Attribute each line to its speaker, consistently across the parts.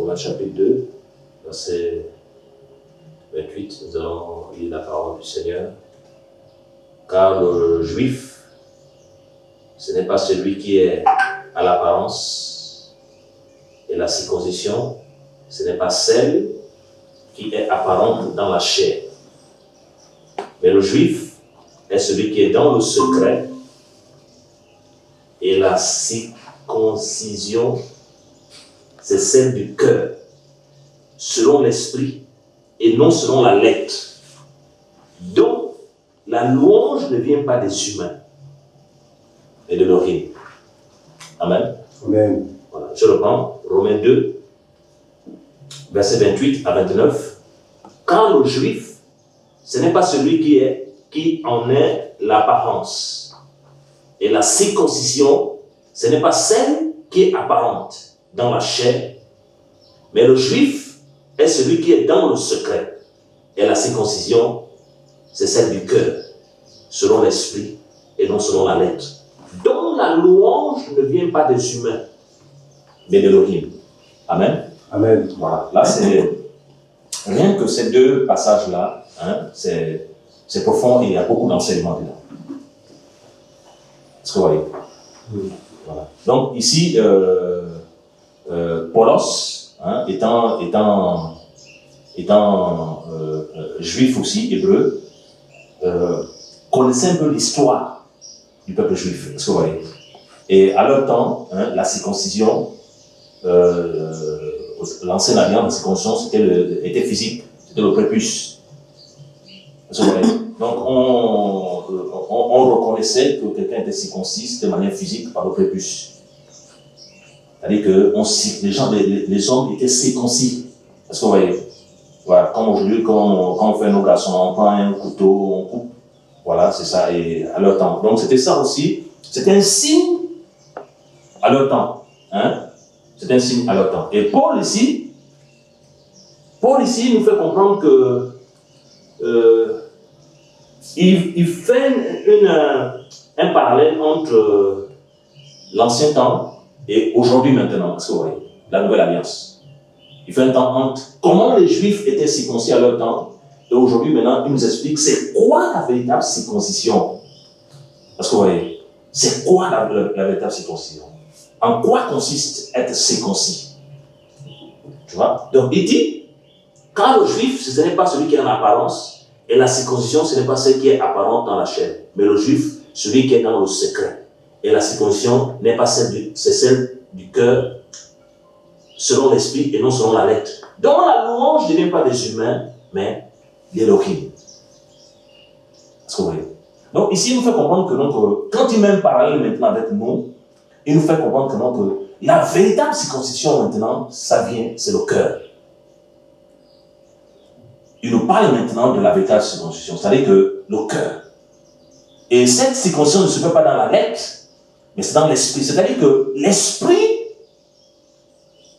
Speaker 1: Romains chapitre 2, verset 28, nous allons lire la parole du Seigneur. Car le juif, ce n'est pas celui qui est à l'apparence, et la circoncision, ce n'est pas celle qui est apparente dans la chair. Mais le juif est celui qui est dans le secret, et la circoncision, c'est celle du cœur, selon l'esprit, et non selon la lettre. Donc, la louange ne vient pas des humains, mais de l'origine. Amen.
Speaker 2: Amen.
Speaker 1: Voilà. Je reprends, Romains 2, versets 28 à 29. Car le juif, ce n'est pas celui qui en est l'apparence. Et la circoncision, ce n'est pas celle qui est apparente dans la chair, mais le juif est celui qui est dans le secret. Et la circoncision, c'est celle du cœur, selon l'esprit et non selon la lettre. Donc la louange ne vient pas des humains, mais de l'origine. Amen.
Speaker 2: Amen.
Speaker 1: Voilà. Là, c'est rien que ces deux passages-là, hein, c'est profond et il y a beaucoup d'enseignements dedans. Est-ce que vous voyez? Voilà. Donc ici, Paulos, hein, étant juif aussi, hébreu, connaissait un peu l'histoire du peuple juif. Est-ce que vous voyez? Et à leur temps, hein, la circoncision, l'ancienne alliance, la circoncision, était physique, c'était le prépuce. Est-ce que vous voyez? Donc on reconnaissait que quelqu'un était circoncis de manière physique par le prépuce. C'est-à-dire que les hommes étaient circoncis. Est-ce que vous voyez? Voilà, comme aujourd'hui, quand on fait nos garçons, on prend un couteau, on coupe. Voilà, c'est ça, et à leur temps. Donc c'était ça aussi, c'était un signe à leur temps. Hein? C'était un signe à leur temps. Et Paul ici nous fait comprendre que il fait un parallèle entre l'ancien temps et aujourd'hui maintenant, est-ce que vous voyez, la nouvelle alliance. Il fait un temps entre comment les Juifs étaient circoncis à leur temps et aujourd'hui maintenant il nous explique c'est quoi la véritable circoncision. Est-ce que vous voyez, c'est quoi la véritable circoncision? En quoi consiste être circoncis? Tu vois? Donc il dit, car le Juif, ce n'est pas celui qui est en apparence, et la circoncision, ce n'est pas celle qui est apparente dans la chair, mais le Juif, celui qui est dans le secret. Et la circoncision n'est pas c'est celle du cœur, selon l'esprit et non selon la lettre. Donc la louange ne vient pas des humains, mais d'Élohim. Est-ce que vous voyez? Donc ici, il nous fait comprendre que donc, quand il met un parallèle maintenant avec nous, il nous fait comprendre que donc, la véritable circoncision maintenant, ça vient, c'est le cœur. Il nous parle maintenant de la véritable circoncision, c'est-à-dire que le cœur. Et cette circoncision ne se fait pas dans la lettre, mais c'est dans l'esprit. C'est-à-dire que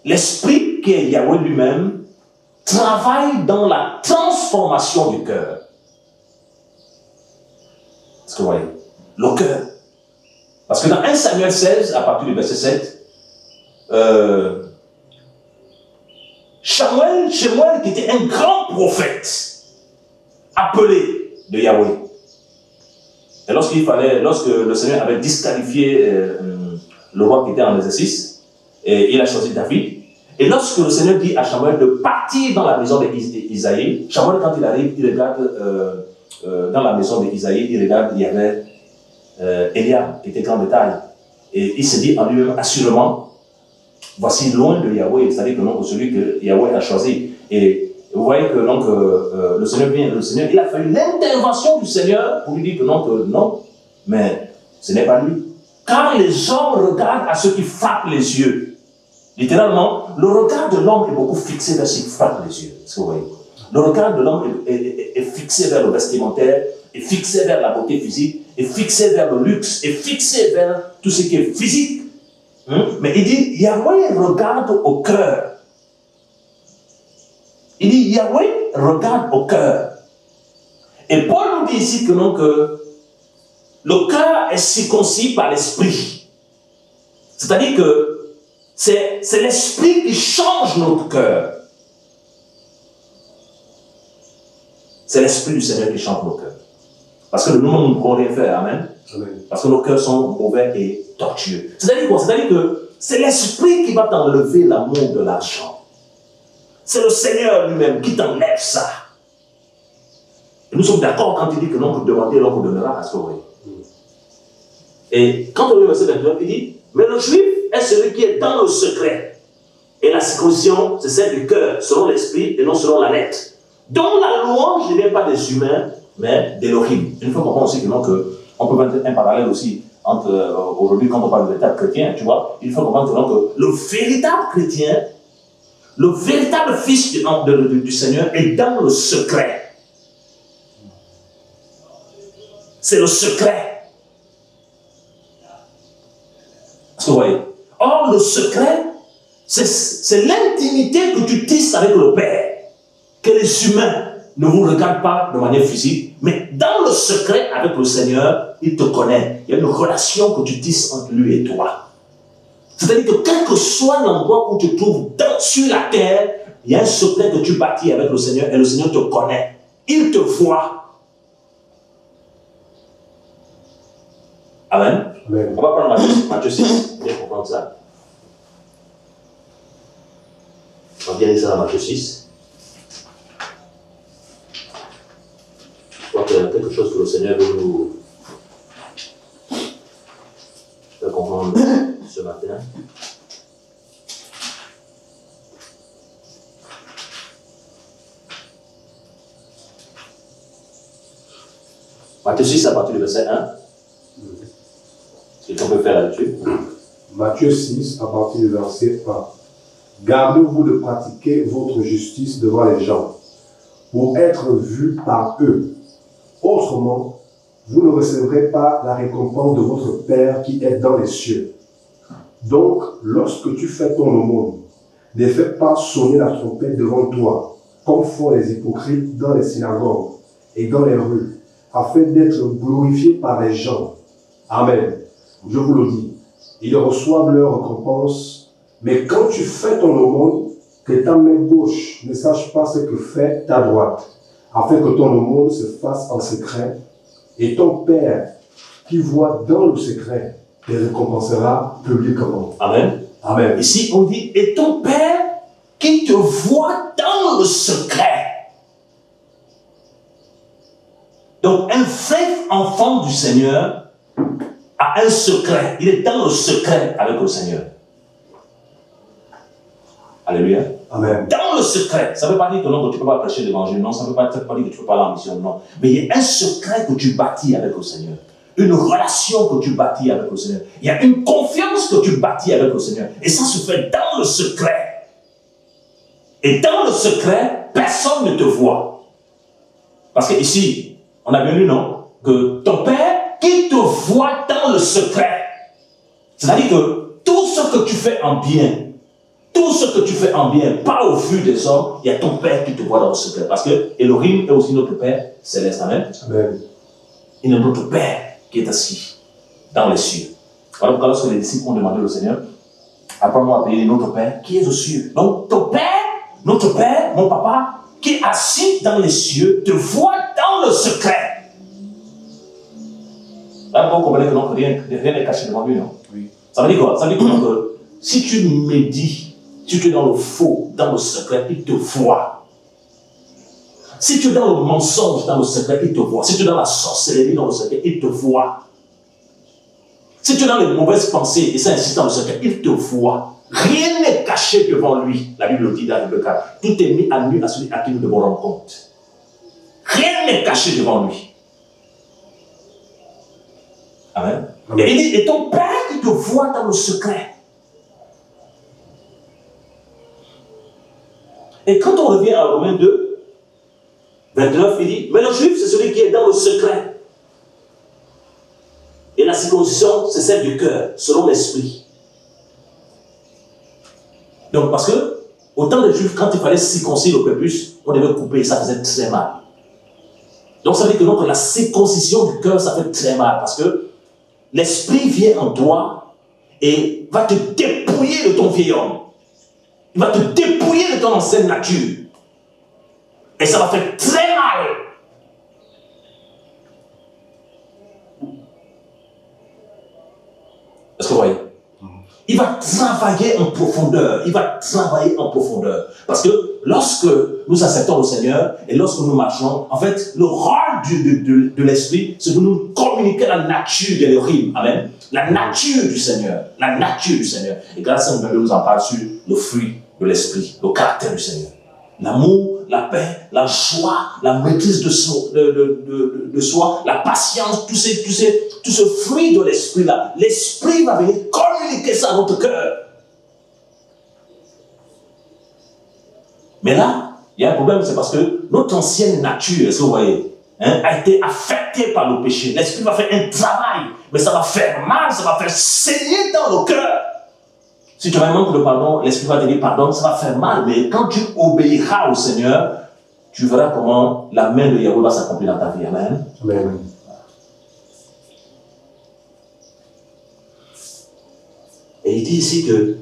Speaker 1: l'esprit qui est Yahweh lui-même, travaille dans la transformation du cœur. Est-ce que vous voyez? Le cœur. Parce que dans 1 Samuel 16, à partir du verset 7, Samuel, qui était un grand prophète, appelé de Yahweh. Et lorsque le Seigneur avait disqualifié le roi qui était en exercice, et il a choisi David, et lorsque le Seigneur dit à Samuel de partir dans la maison d'Isaïe, Samuel, quand il arrive, il regarde dans la maison d'Isaïe, il regarde, il y avait Eliab, qui était grand de taille. Et il se dit en lui-même, assurément, voici loin de Yahweh, c'est-à-dire que non, celui que Yahweh a choisi. Et vous voyez que donc, le Seigneur vient, il a fallu l'intervention du Seigneur pour lui dire que non, mais ce n'est pas lui. Car les hommes regardent à ceux qui frappent les yeux. Littéralement, le regard de l'homme est beaucoup fixé vers ce qui frappe les yeux. Est-ce que vous voyez? Le regard de l'homme est fixé vers le vestimentaire, est fixé vers la beauté physique, est fixé vers le luxe, est fixé vers tout ce qui est physique. Mais il dit, Yahweh regarde au cœur. Il dit, Yahweh regarde au cœur. Et Paul nous dit ici que le cœur est circoncis par l'esprit. C'est-à-dire que C'est l'Esprit qui change notre cœur. C'est l'Esprit du Seigneur qui change nos cœurs. Parce que le monde ne pourra rien faire. Amen. Amen. Parce que nos cœurs sont mauvais et tortueux. C'est-à-dire quoi? C'est-à-dire que c'est l'Esprit qui va t'enlever l'amour de l'argent. C'est le Seigneur lui-même qui t'enlève ça. Et nous sommes d'accord quand il dit que non, vous demandez, l'on vous donnera à ce que vous voulez. Et quand on lit le verset 29, il dit, mais le juif est celui qui est dans le secret. Et la circoncision, c'est celle du cœur, selon l'esprit et non selon la lettre. Donc la louange ne vient pas des humains, mais d'Élohim. Il faut comprendre aussi que non, on peut mettre un parallèle aussi entre aujourd'hui, quand on parle de véritable chrétien, tu vois, il faut comprendre que, non, que le véritable chrétien, le véritable fils du Seigneur est dans le secret. C'est le secret. Est-ce que vous voyez? Or, le secret, c'est l'intimité que tu tisses avec le Père. Que les humains ne vous regardent pas de manière physique, mais dans le secret avec le Seigneur, il te connaît. Il y a une relation que tu tisses entre lui et toi. C'est-à-dire que quel que soit l'endroit où tu te trouves sur la terre, il y a un secret que tu bâtis avec le Seigneur et le Seigneur te connaît. Il te voit. Amen. Amen. On va prendre Matthieu 6. Viens comprendre ça. On va bien lire ça dans Matthieu 6. Je crois qu'il y a quelque chose que le Seigneur veut nous faire comprendre ce matin. Matthieu 6 à partir du verset 1. Qu'est-ce qu'on peut faire là-dessus?
Speaker 2: Matthieu 6 à partir du verset 1. Gardez-vous de pratiquer votre justice devant les gens, pour être vus par eux. Autrement, vous ne recevrez pas la récompense de votre Père qui est dans les cieux. Donc, lorsque tu fais ton aumône, ne fais pas sonner la trompette devant toi, comme font les hypocrites dans les synagogues et dans les rues, afin d'être glorifiés par les gens. Amen. Je vous le dis, ils reçoivent leur récompense, mais quand tu fais ton aumône, que ta main gauche ne sache pas ce que fait ta droite, afin que ton aumône se fasse en secret, et ton Père qui voit dans le secret te récompensera publiquement.
Speaker 1: Amen.
Speaker 2: Amen.
Speaker 1: Ici, on dit, et ton Père qui te voit dans le secret. Donc, un vrai enfant du Seigneur a un secret. Il est dans le secret avec le Seigneur. Alléluia.
Speaker 2: Amen.
Speaker 1: Dans le secret. Ça ne veut pas dire que, non, que tu ne peux pas prêcher l'évangile. Non, ça ne veut pas dire que tu ne peux pas aller en mission. Non. Mais il y a un secret que tu bâtis avec le Seigneur. Une relation que tu bâtis avec le Seigneur. Il y a une confiance que tu bâtis avec le Seigneur. Et ça se fait dans le secret. Et dans le secret, personne ne te voit. Parce que ici, on a bien lu, non? Que ton Père qui te voit dans le secret. C'est-à-dire que tout ce que tu fais en bien, pas au vu des hommes, il y a ton Père qui te voit dans le secret. Parce que Elohim est aussi notre Père céleste. Amen.
Speaker 2: Amen.
Speaker 1: Il est notre Père qui est assis dans les cieux. Voilà pourquoi lorsque les disciples ont demandé au Seigneur, apprends-nous à payer notre Père qui est aux cieux. Donc ton Père, notre Père, mon papa, qui est assis dans les cieux, te voit dans le secret. Là, vous comprenez que non, rien n'est caché devant lui, non?
Speaker 2: Oui.
Speaker 1: Ça veut dire quoi? Ça veut dire que si tu médites, si tu es dans le faux, dans le secret, il te voit. Si tu es dans le mensonge, dans le secret, il te voit. Si tu es dans la sorcellerie, dans le secret, il te voit. Si tu es dans les mauvaises pensées, et ça insiste dans le secret, il te voit. Rien n'est caché devant lui. La Bible dit dans le cas. Tout est mis à nu à celui à qui nous devons rendre compte. Rien n'est caché devant lui. Amen. Amen. Et il dit, et ton Père qui te voit dans le secret. Et quand on revient à Romains 2, 29, il dit, mais le juif, c'est celui qui est dans le secret. Et la circoncision, c'est celle du cœur, selon l'esprit. Donc, parce que, au temps des juifs, quand il fallait circoncire le prépuce, on devait couper et ça faisait très mal. Donc, ça veut dire que donc, la circoncision du cœur, ça fait très mal. Parce que l'esprit vient en toi et va te dépouiller de ton vieil homme. Il va te dépouiller de ton ancienne nature. Et ça va faire très mal. Est-ce que vous voyez? Il va travailler en profondeur. Il va travailler en profondeur. Parce que lorsque nous acceptons le Seigneur et lorsque nous marchons, en fait, le rôle de l'Esprit, c'est de nous communiquer la nature d'Elohim. Amen. La nature du Seigneur. La nature du Seigneur. Et grâce à Dieu, nous en parle sur le fruit de l'Esprit, le caractère du Seigneur. L'amour, la paix, la joie, la maîtrise de soi, la patience, tout ce fruit de l'esprit-là. L'esprit va venir communiquer ça à notre cœur. Mais là, il y a un problème, c'est parce que notre ancienne nature, est-ce que vous voyez, a été affectée par le péché. L'esprit va faire un travail, mais ça va faire mal, ça va faire saigner dans le cœur. Si tu as un manque de pardon, l'Esprit va te dire pardon, ça va faire mal, mais quand tu obéiras au Seigneur, tu verras comment la main de Yahweh va s'accomplir dans ta vie. Amen.
Speaker 2: Amen.
Speaker 1: Et il dit ici que,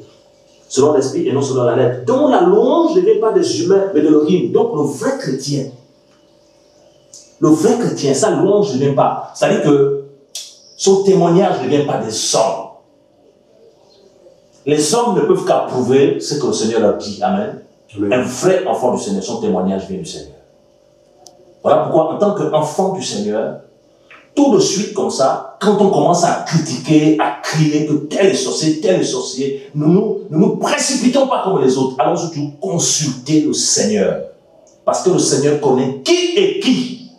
Speaker 1: selon l'Esprit et non selon la lettre, dont la louange ne vient pas des humains, mais de l'Elohim. Donc le vrai chrétien, sa louange ne vient pas. C'est-à-dire que son témoignage ne vient pas des hommes. Les hommes ne peuvent qu'approuver ce que le Seigneur leur dit. Amen. Amen. Un vrai enfant du Seigneur, son témoignage vient du Seigneur. Voilà pourquoi, en tant qu'enfant du Seigneur, tout de suite comme ça, quand on commence à critiquer, à crier que tel est sorcier, nous ne nous précipitons pas comme les autres. Allons surtout consulter le Seigneur. Parce que le Seigneur connaît qui est qui.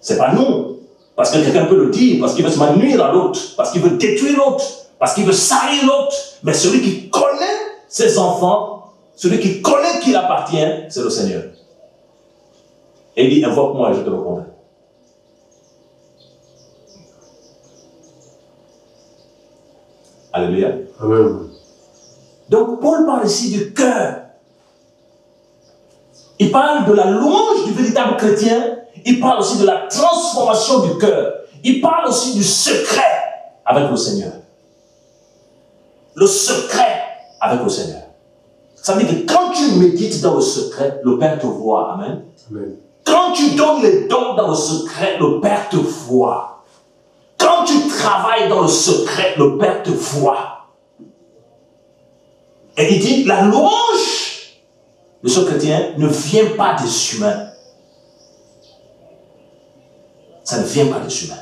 Speaker 1: C'est pas nous. Parce que quelqu'un peut le dire, parce qu'il veut se nuire à l'autre, parce qu'il veut détruire l'autre, parce qu'il veut salir l'autre. Mais celui qui connaît ses enfants, celui qui connaît qui il appartient, c'est le Seigneur. Et il dit, invoque-moi et je te répondrai. Alléluia.
Speaker 2: Amen.
Speaker 1: Donc, Paul parle ici du cœur. Il parle de la louange du véritable chrétien. Il parle aussi de la transformation du cœur. Il parle aussi du secret avec le Seigneur. Le secret avec le Seigneur. Ça veut dire que quand tu médites dans le secret, le Père te voit. Amen.
Speaker 2: Amen.
Speaker 1: Quand tu donnes les dons dans le secret, le Père te voit. Quand tu travailles dans le secret, le Père te voit. Et il dit, la louange de ce chrétien ne vient pas des humains. Ça ne vient pas des humains.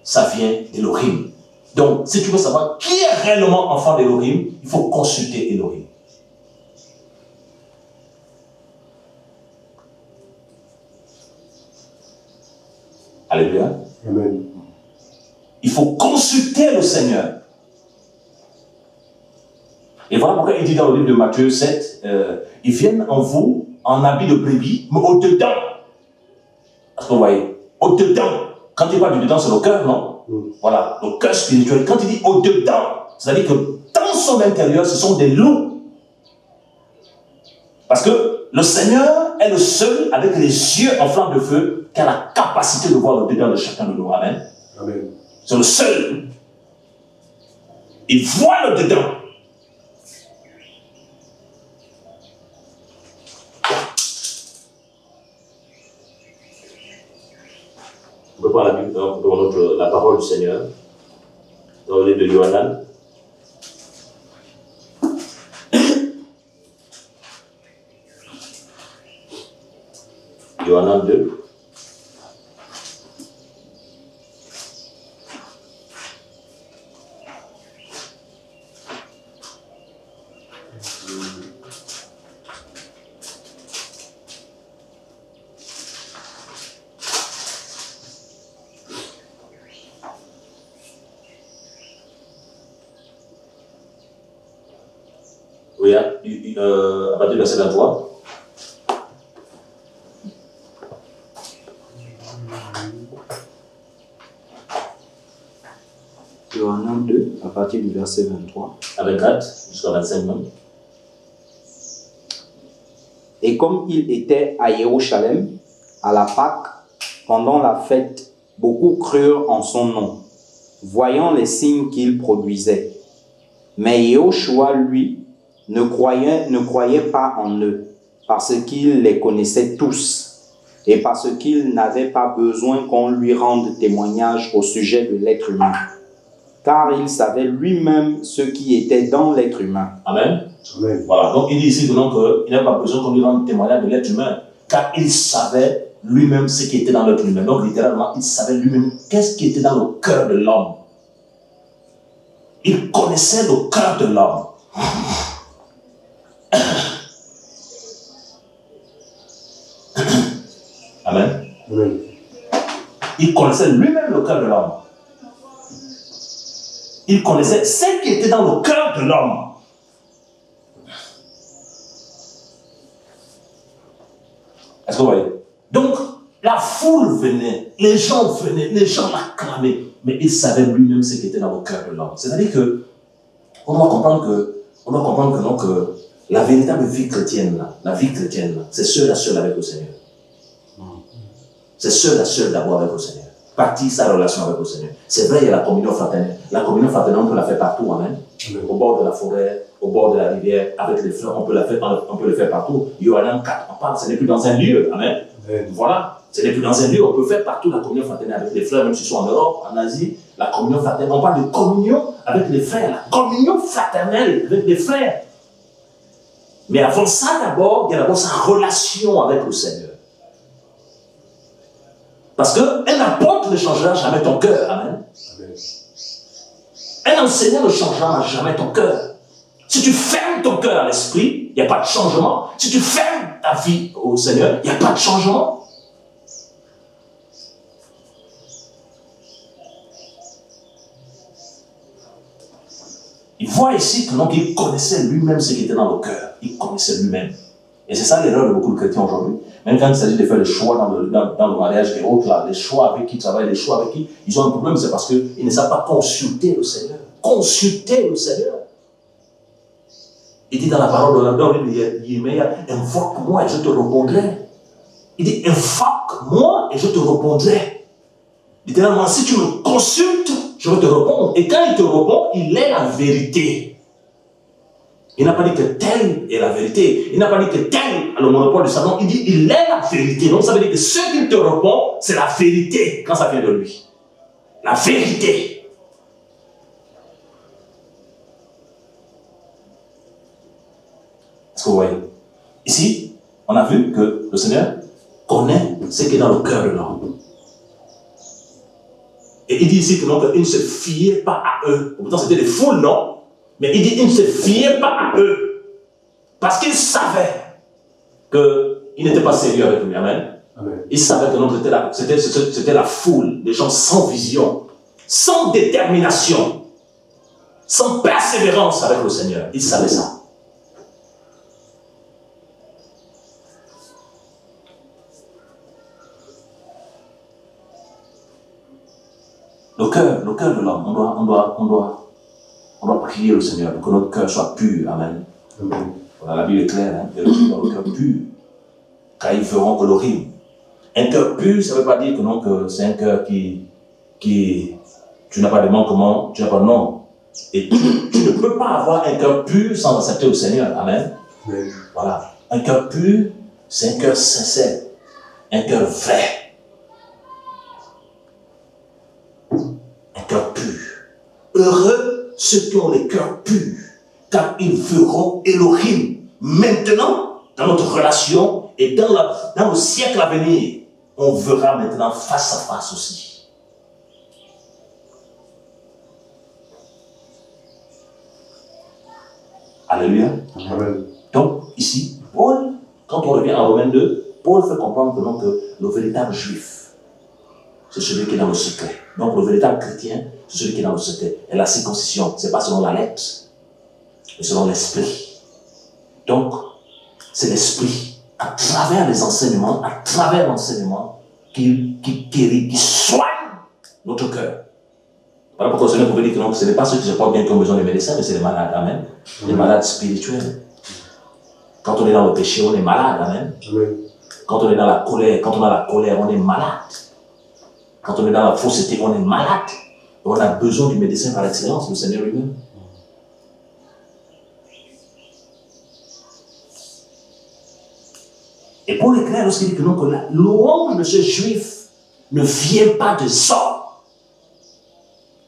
Speaker 1: Ça vient d'Elohim. Donc, si tu veux savoir qui est réellement enfant d'Elohim, il faut consulter Elohim. Alléluia.
Speaker 2: Amen.
Speaker 1: Il faut consulter le Seigneur. Et voilà pourquoi il dit dans le livre de Matthieu 7, ils viennent en vous en habit de brebis, mais au-dedans. Parce que vous voyez, au-dedans. Quand il parle du dedans, c'est le cœur, non? Voilà, le cœur spirituel. Quand il dit au-dedans, c'est-à-dire que dans son intérieur, ce sont des loups. Parce que le Seigneur est le seul avec les yeux en flamme de feu qui a la capacité de voir le dedans de chacun de nous. Amen.
Speaker 2: Amen.
Speaker 1: C'est le seul. Il voit le dedans. On peut prendre la Bible, la parole du Seigneur dans le livre de Yohanan. Yohanan 2. Oui, à partir du verset 23.
Speaker 3: Yohanan 2, à partir du verset 23.
Speaker 1: À 24 jusqu'à 25 même.
Speaker 3: Et comme il était à Jérusalem, à la Pâque, pendant la fête, beaucoup crurent en son nom. voyant les signes qu'il produisait. Mais Yehoshua, lui, ne croyait pas en eux, parce qu'il les connaissait tous, et parce qu'il n'avait pas besoin qu'on lui rende témoignage au sujet de l'être humain, car il savait lui-même ce qui était dans l'être humain.
Speaker 1: Amen.
Speaker 2: Amen.
Speaker 1: Voilà, donc il dit ici qu'il n'a pas besoin qu'on lui rende témoignage de l'être humain, car il savait lui-même ce qui était dans l'être humain. Donc littéralement, il savait lui-même qu'est-ce qui était dans le cœur de l'homme. Il connaissait le cœur de l'homme. Amen.
Speaker 2: Amen.
Speaker 1: Il connaissait lui-même le cœur de l'homme. Il connaissait ce qui était dans le cœur de l'homme. Est-ce que vous voyez? Donc, la foule venait, les gens venaient, les gens l'acclamaient, mais il savait lui-même ce qui était dans le cœur de l'homme. C'est-à-dire que, on doit comprendre que, donc, la véritable vie chrétienne, c'est seul à seul avec le Seigneur. C'est seul à seul d'abord avec le Seigneur. Bâtir sa relation avec le Seigneur. C'est vrai, il y a la communion fraternelle. La communion fraternelle, on peut la faire partout, amen. Au bord de la forêt, au bord de la rivière, avec les frères, on peut le faire partout. Yohanan 4, on parle, ce n'est plus dans un lieu, amen. Voilà, ce n'est plus dans un lieu, on peut faire partout la communion fraternelle avec les frères, même si ils sont en Europe, en Asie, la communion fraternelle. On parle de communion avec les frères, la communion fraternelle avec les frères. Mais avant ça, d'abord, il y a d'abord sa relation avec le Seigneur. Parce qu'un apôtre ne changera jamais ton cœur. Amen. Un enseignant ne changera jamais ton cœur. Si tu fermes ton cœur à l'esprit, il n'y a pas de changement. Si tu fermes ta vie au Seigneur, il n'y a pas de changement. Il voit ici que donc il connaissait lui-même ce qui était dans le cœur. Il connaissait lui-même. Et c'est ça l'erreur de beaucoup de chrétiens aujourd'hui. Même quand il s'agit de faire le choix dans le mariage et autres, là, les choix avec qui ils travaillent, les choix avec qui ils ont un problème, c'est parce qu'ils ne savent pas consulter le Seigneur. Consulter le Seigneur. Il dit dans la parole de l'Adam, il dit, Yirmaya, invoque-moi et je te répondrai. Il dit, invoque-moi et je te répondrai. Littéralement, si tu me consultes, je vais te répondre. Et quand il te répond, il est la vérité. Il n'a pas dit que tel est la vérité. Il n'a pas dit que tel a le monopole du savant. Il dit il est la vérité. Donc ça veut dire que ce qu'il te répond, c'est la vérité quand ça vient de lui. La vérité. Est-ce que vous voyez? Ici, on a vu que le Seigneur connaît ce qui est dans le cœur de l'homme. Et il dit ici que non, qu'il ne se fiait pas à eux. Pourtant, c'était des foules, non? Mais il dit qu'il ne se fiait pas à eux. Parce qu'il savait qu'il n'était pas sérieux avec lui. Amen. Amen. Il savait que non, c'était la foule, des gens sans vision, sans détermination, sans persévérance avec le Seigneur. Il savait ça. Le cœur de l'homme, on doit prier le Seigneur pour que notre cœur soit pur. Amen. Amen. Voilà, la Bible est claire, hein, dans le cœur pur, car ils feront Elohim. Un cœur pur, ça ne veut pas dire que non, que c'est un cœur qui tu n'as pas de manquement, tu n'as pas de non. Et tu ne peux pas avoir un cœur pur sans accepter le Seigneur. Amen. Amen. Voilà. Un cœur pur, c'est un cœur sincère, un cœur vrai. Un cœur pur. Heureux ceux qui ont les cœurs purs, car ils verront Elohim. Maintenant, dans notre relation et dans le siècle à venir, on verra maintenant face à face aussi. Alléluia. Amen. Donc, ici, Paul, quand on revient en Romains 2, Paul fait comprendre que le véritable juif, c'est celui qui est dans le secret. Donc, le véritable chrétien, c'est celui qui est dans le secret. Et la circoncision, ce n'est pas selon la lettre, mais selon l'esprit. Donc, c'est l'esprit, à travers les enseignements, à travers l'enseignement, qui guérit, qui soigne notre cœur. Voilà pourquoi le Seigneur pouvait dire que non, ce n'est pas ceux qui se portent bien qui ont besoin de médecins, mais c'est les malades. Amen. Les malades spirituels. Quand on est dans le péché, on est malade. Amen. Quand on est dans la colère, on est malade. Quand on est dans la fausseté, on est malade. on a besoin du médecin par excellence, le Seigneur lui-même. Et Paul est clair lorsqu'il dit que non, que la louange de ce juif ne vient pas de sang.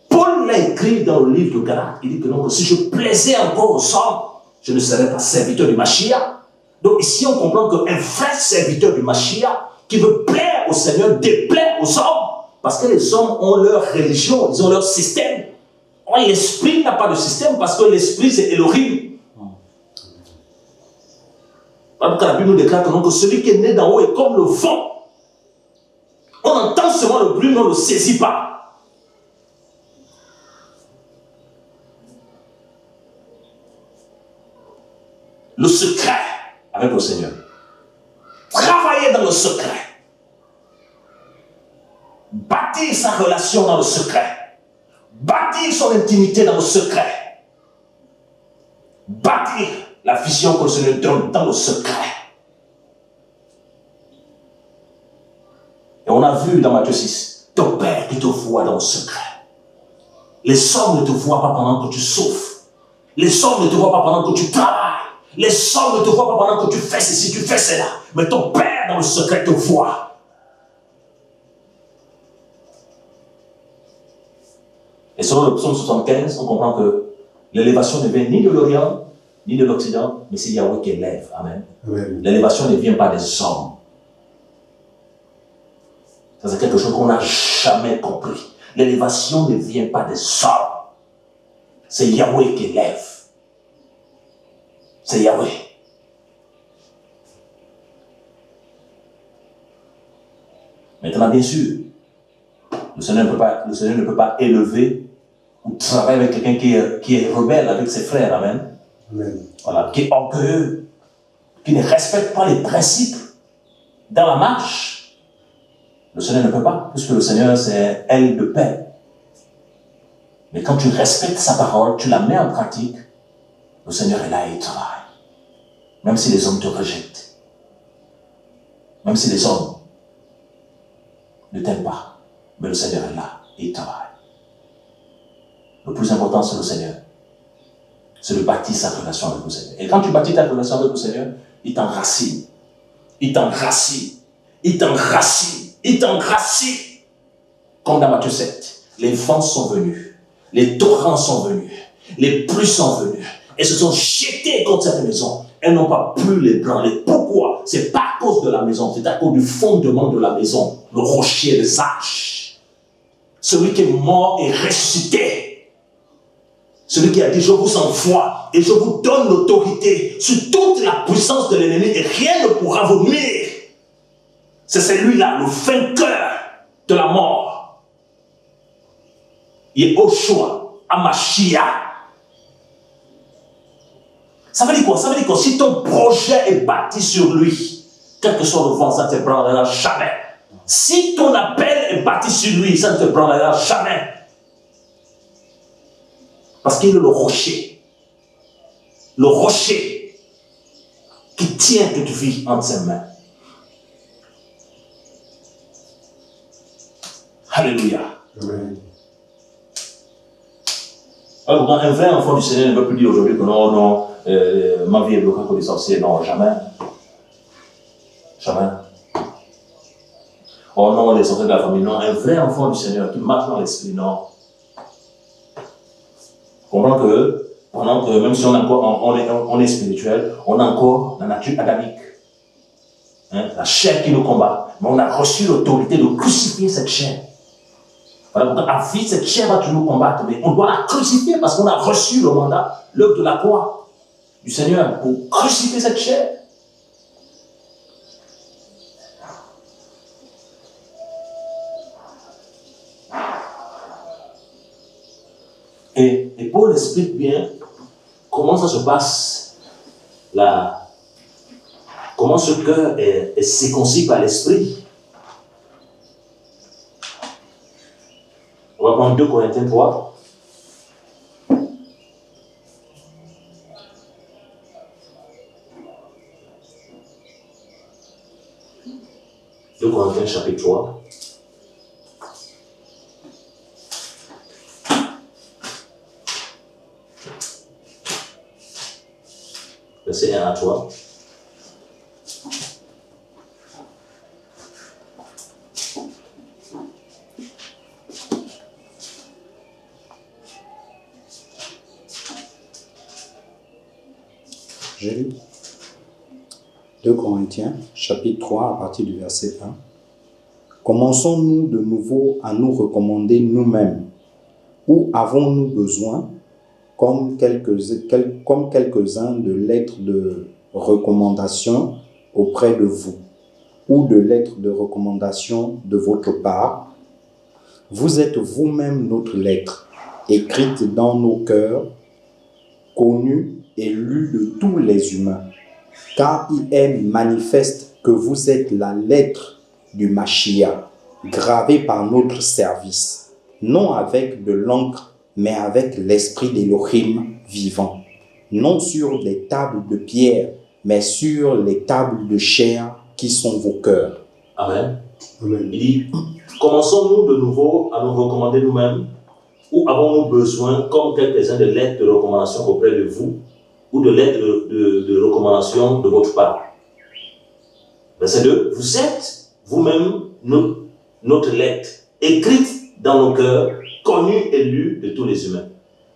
Speaker 1: Paul l'a écrit dans le livre de Galates. Il dit que non, que si je plaisais encore aux hommes, je ne serais pas serviteur du Mashiach. Donc ici, on comprend qu'un vrai serviteur du Mashiach qui veut plaire au Seigneur déplaît aux hommes. Parce que les hommes ont leur religion, ils ont leur système. L'esprit n'a pas de système parce que l'esprit c'est Elohim. Parce que la Bible nous déclare que, non, que celui qui est né d'en haut est comme le vent. On entend seulement le bruit, mais on ne le saisit pas. Le secret avec le Seigneur. Travailler dans le secret. Bâtir sa relation dans le secret. Bâtir son intimité dans le secret. Bâtir la vision que le Seigneur donne dans le secret. Et on a vu dans Matthieu 6, ton Père qui te voit dans le secret. Les hommes ne te voient pas pendant que tu souffres. Les hommes ne te voient pas pendant que tu travailles. Les hommes ne te voient pas pendant que tu fais ceci, tu fais cela. Mais ton Père dans le secret te voit. Et selon le psaume 75, on comprend que l'élévation ne vient ni de l'Orient, ni de l'Occident, mais c'est Yahweh qui élève. Amen. L'élévation ne vient pas des hommes. Ça, c'est quelque chose qu'on n'a jamais compris. L'élévation ne vient pas des hommes. C'est Yahweh qui élève. C'est Yahweh. Maintenant, bien sûr, le Seigneur ne peut pas élever ou travailler avec quelqu'un qui est rebelle avec ses frères. Amen.
Speaker 2: Amen.
Speaker 1: Voilà, qui est orgueilleux, qui ne respecte pas les principes dans la marche. Le Seigneur ne peut pas, puisque le Seigneur, c'est aile de paix. Mais quand tu respectes sa parole, tu la mets en pratique, le Seigneur est là et il travaille. Même si les hommes te rejettent. Même si les hommes ne t'aiment pas. Mais le Seigneur est là et il travaille. Le plus important, c'est le Seigneur. C'est de bâtir sa relation avec le Seigneur. Et quand tu bâtis ta relation avec le Seigneur, il t'enracine. Il t'enracine. Il t'enracine. Il t'enracine. Comme dans Matthieu 7. Les vents sont venus. Les torrents sont venus. Les pluies sont venues. Et se sont jetés contre cette maison. Elles n'ont pas pu les branler. Pourquoi? C'est pas à cause de la maison. C'est à cause du fondement de la maison. Le rocher des âges. Celui qui est mort et ressuscité. Celui qui a dit, je vous envoie et je vous donne l'autorité sur toute la puissance de l'ennemi et rien ne pourra vous nuire. C'est celui-là, le vainqueur de la mort. Il est au choix, à Mashiach. Ça veut dire quoi? Ça veut dire que si ton projet est bâti sur lui, quel que soit le vent, ça ne te prendra jamais. Si ton appel est bâti sur lui, ça ne te prendra jamais. Parce qu'il est le rocher. Le rocher qui tient toute vie entre ses mains. Alléluia.
Speaker 2: Amen.
Speaker 1: Alors, un vrai enfant du Seigneur ne peut plus dire aujourd'hui que non, ma vie est bloquée pour les sorciers. Non, jamais. Jamais. Oh non, les sorciers de la famille. Non, un vrai enfant du Seigneur qui marche dans l'esprit, non. Comprends que, pendant que même si on est spirituel, on a encore la nature adamique. Hein, la chair qui nous combat. Mais on a reçu l'autorité de crucifier cette chair. Voilà, donc à vie, cette chair va toujours combattre. Mais on doit la crucifier parce qu'on a reçu le mandat, l'œuvre de la croix du Seigneur pour crucifier cette chair. Et Paul explique bien comment ça se passe, comment ce cœur est circoncis par l'esprit. On va prendre 2 Corinthiens 3. Corinthiens chapitre 3. à toi.
Speaker 3: J'ai lu 2 Corinthiens, chapitre 3, à partir du verset 1. Commençons-nous de nouveau à nous recommander nous-mêmes, ou avons-nous besoin, comme quelques-uns, de lettres de recommandation auprès de vous, ou de lettres de recommandation de votre part? Vous êtes vous-même notre lettre, écrite dans nos cœurs, connue et lue de tous les humains, car il est manifeste que vous êtes la lettre du Mashiach, gravée par notre service, non avec de l'encre, mais avec l'esprit d'Élohim vivant, non sur des tables de pierre, mais sur les tables de chair qui sont vos cœurs.
Speaker 1: Amen.
Speaker 2: Amen.
Speaker 1: Il dit, commençons-nous de nouveau à nous recommander nous-mêmes, ou avons-nous besoin, comme quelques-uns, de lettres de recommandation auprès de vous, ou de lettres de recommandation de votre part. Verset 2, vous êtes vous-même notre lettre, écrite dans nos cœurs, connue et lue de tous les humains.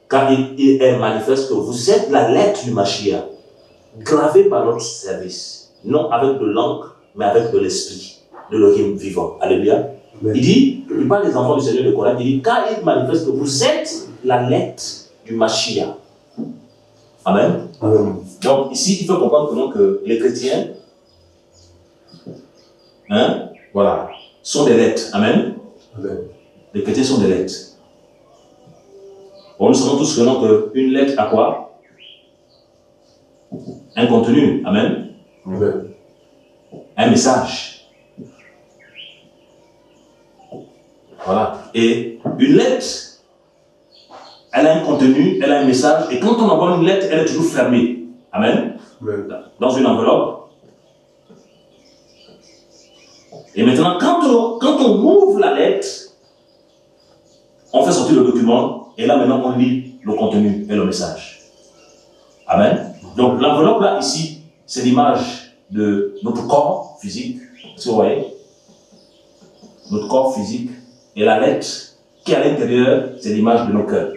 Speaker 1: Car il est manifeste que vous êtes la lettre du Mashiach, gravée par notre service, non avec de l'encre, mais avec de l'esprit, de l'Elohim vivant. Alléluia.
Speaker 2: Amen.
Speaker 1: Il parle des enfants du Seigneur de Corinthe, il dit, car il manifeste que vous êtes la lettre du Mashiach. Amen.
Speaker 2: Amen.
Speaker 1: Donc ici, il faut comprendre que les chrétiens, voilà, sont des lettres. Amen.
Speaker 2: Amen.
Speaker 1: Les chrétiens sont des lettres. Bon, nous savons tous qu'une lettre a quoi? Un contenu. Amen.
Speaker 2: Amen.
Speaker 1: Un message. Voilà. Et une lettre, elle a un contenu, elle a un message, et quand on envoie une lettre, elle est toujours fermée. Amen.
Speaker 2: Amen.
Speaker 1: Dans une enveloppe. Et maintenant, quand on ouvre la lettre, on fait sortir le document, et là maintenant on lit le contenu et le message. Amen. Donc l'enveloppe là, ici, c'est l'image de notre corps physique. Est-ce que vous voyez? Notre corps physique. Et la lettre qui est à l'intérieur, c'est l'image de nos cœurs.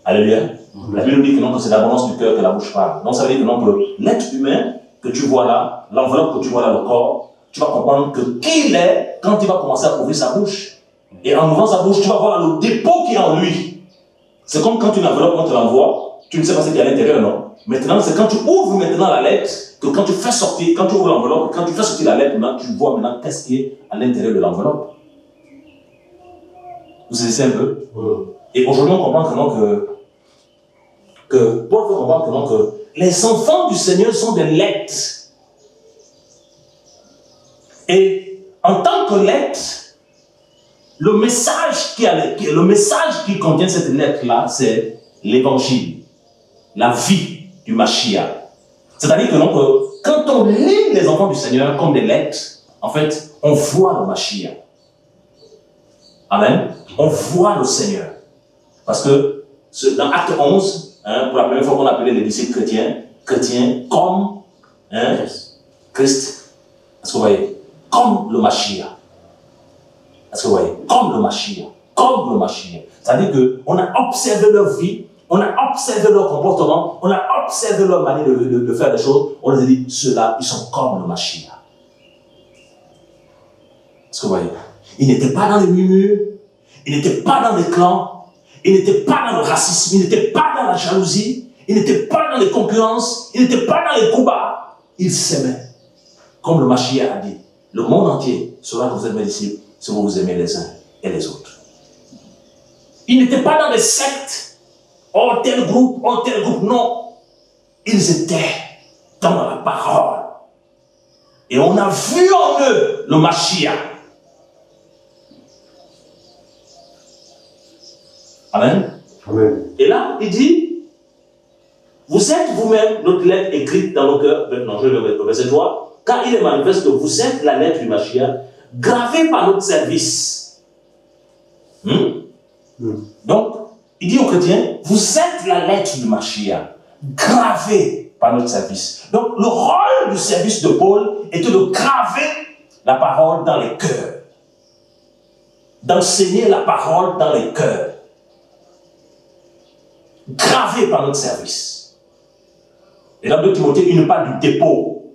Speaker 1: Alléluia. La Bible dit que non, que c'est l'abondance du cœur que la bouche parle. Donc ça veut dire que non, que l'être humain que tu vois là, l'enveloppe que tu vois là, le corps, tu vas comprendre que qui il est quand il va commencer à ouvrir sa bouche. Et en ouvrant sa bouche, tu vas voir le dépôt qui est en lui. C'est comme quand une enveloppe, on te l'envoie, tu ne sais pas ce qu'il y a à l'intérieur, non? Maintenant, c'est quand tu ouvres maintenant la lettre, que quand tu fais sortir, quand tu ouvres l'enveloppe, quand tu fais sortir la lettre, maintenant, tu vois maintenant qu'est-ce qui est à l'intérieur de l'enveloppe. Vous saisissez un peu? Et aujourd'hui, on comprend que Paul veut comprendre que les enfants du Seigneur sont des lettres. Et en tant que lettre, le message qui contient cette lettre-là, c'est l'évangile, la vie du Mashiach. C'est-à-dire que quand on lit les enfants du Seigneur comme des lettres, en fait, on voit le Mashiach. Amen. On voit le Seigneur. Parce que dans Acte 11, pour la première fois qu'on appelait les disciples chrétiens comme Christ. Est-ce que vous voyez? Comme le Mashiach. Est-ce que vous voyez? Comme le Mashiach. Comme le Mashiach. C'est-à-dire qu'on a observé leur vie, on a observé leur comportement, on a observé leur manière de faire les choses. On les a dit, ceux-là, ils sont comme le Mashiach. Est-ce que vous voyez? Ils n'étaient pas dans les murmures, ils n'étaient pas dans les clans, ils n'étaient pas dans le racisme, ils n'étaient pas dans la jalousie, ils n'étaient pas dans les concurrences, ils n'étaient pas dans les combats. Ils s'aimaient. Comme le Mashiach a dit, le monde entier saura que vous êtes mes disciples si vous vous aimez les uns et les autres. Ils n'étaient pas dans des sectes, tel groupe, non. Ils étaient dans la parole. Et on a vu en eux le Mashiach. Amen.
Speaker 2: Amen.
Speaker 1: Et là, il dit, vous êtes vous-même notre lettre écrite dans nos cœurs. Non, je vais le verset 3. Car il est manifeste que vous êtes la lettre du Mashiach, gravée par notre service. Donc, il dit aux chrétiens, vous êtes la lettre du Mashiach. gravés par notre service. Donc, le rôle du service de Paul était de graver la parole dans les cœurs, d'enseigner la parole dans les cœurs, gravés par notre service. Et dans 2 Timothée, il nous parle du dépôt.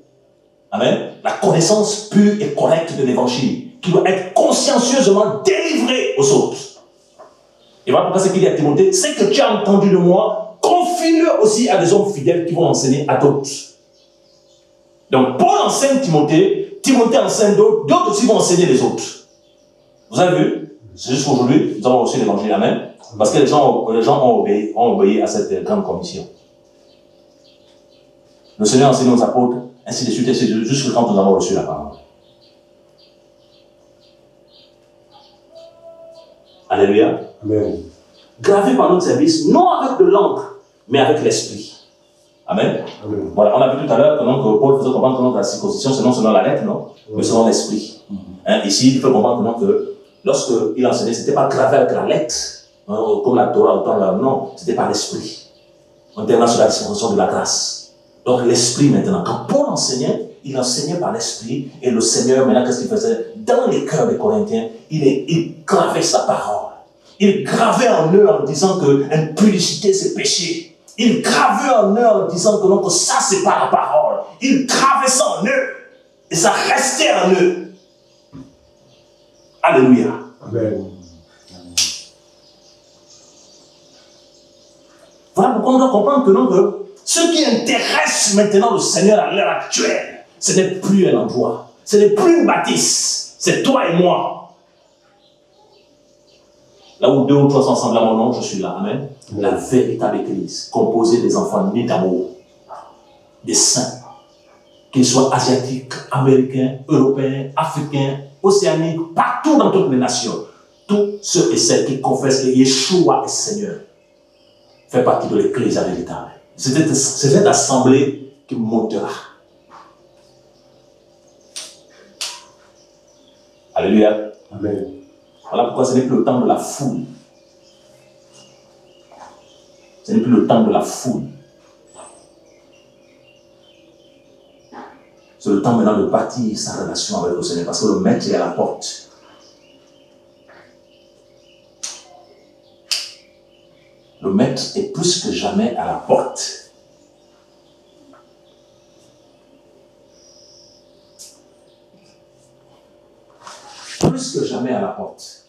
Speaker 1: Amen. La connaissance pure et correcte de l'évangile, qui doit être consciencieusement délivrée aux autres. Et voilà pourquoi ce qu'il dit à Timothée, c'est que tu as entendu de moi, confie-le aussi à des hommes fidèles qui vont enseigner à d'autres. Donc Paul enseigne Timothée, Timothée enseigne d'autres, d'autres aussi vont enseigner les autres. Vous avez vu? C'est juste qu'aujourd'hui, nous avons reçu l'évangile, amen. Parce que les gens ont obéi à cette grande commission. Le Seigneur enseigne aux apôtres, ainsi de suite, jusqu'à quand nous avons reçu la parole. Alléluia.
Speaker 2: Amen.
Speaker 1: Gravé par notre service, non avec de l'encre, mais avec l'esprit. Amen.
Speaker 2: Amen.
Speaker 1: Voilà, on a vu tout à l'heure que Paul faisait comprendre que la circoncision, c'est non selon la lettre, non, mais selon l'esprit. Hein, ici, il fait comprendre que lorsqu'il enseignait, ce n'était pas gravé avec la lettre, hein, comme la Torah, autant non, c'était par l'esprit. On était là sur la circoncision de la grâce. Donc l'esprit maintenant, quand Paul enseignait, il enseignait par l'esprit, et le Seigneur, maintenant, qu'est-ce qu'il faisait? Dans les cœurs des Corinthiens, il gravait sa parole. Il gravait en eux en disant que l'impudicité, c'est péché. Il gravait en eux en disant que non, que ça, c'est pas la parole. Il gravait ça en eux. Et ça restait en eux. Alléluia.
Speaker 2: Amen.
Speaker 1: Voilà pourquoi on doit comprendre que non, que ce qui intéresse maintenant le Seigneur à l'heure actuelle, ce n'est plus un emploi. Ce n'est plus une bâtisse. C'est toi et moi. Là où 2 ou 3 sont ensemble à mon nom, je suis là. Amen. La véritable église, composée des enfants nés d'amour, des saints, qu'ils soient asiatiques, américains, européens, africains, océaniques, partout dans toutes les nations. Tous ceux et celles qui confessent que Yeshua est Seigneur fait partie de l'église véritable. C'est cette assemblée qui montera. Alléluia.
Speaker 2: Amen.
Speaker 1: Voilà pourquoi ce n'est plus le temps de la foule. Ce n'est plus le temps de la foule. C'est le temps maintenant de bâtir sa relation avec le Seigneur parce que le maître est à la porte. Le maître est plus que jamais à la porte. Plus que jamais à la porte.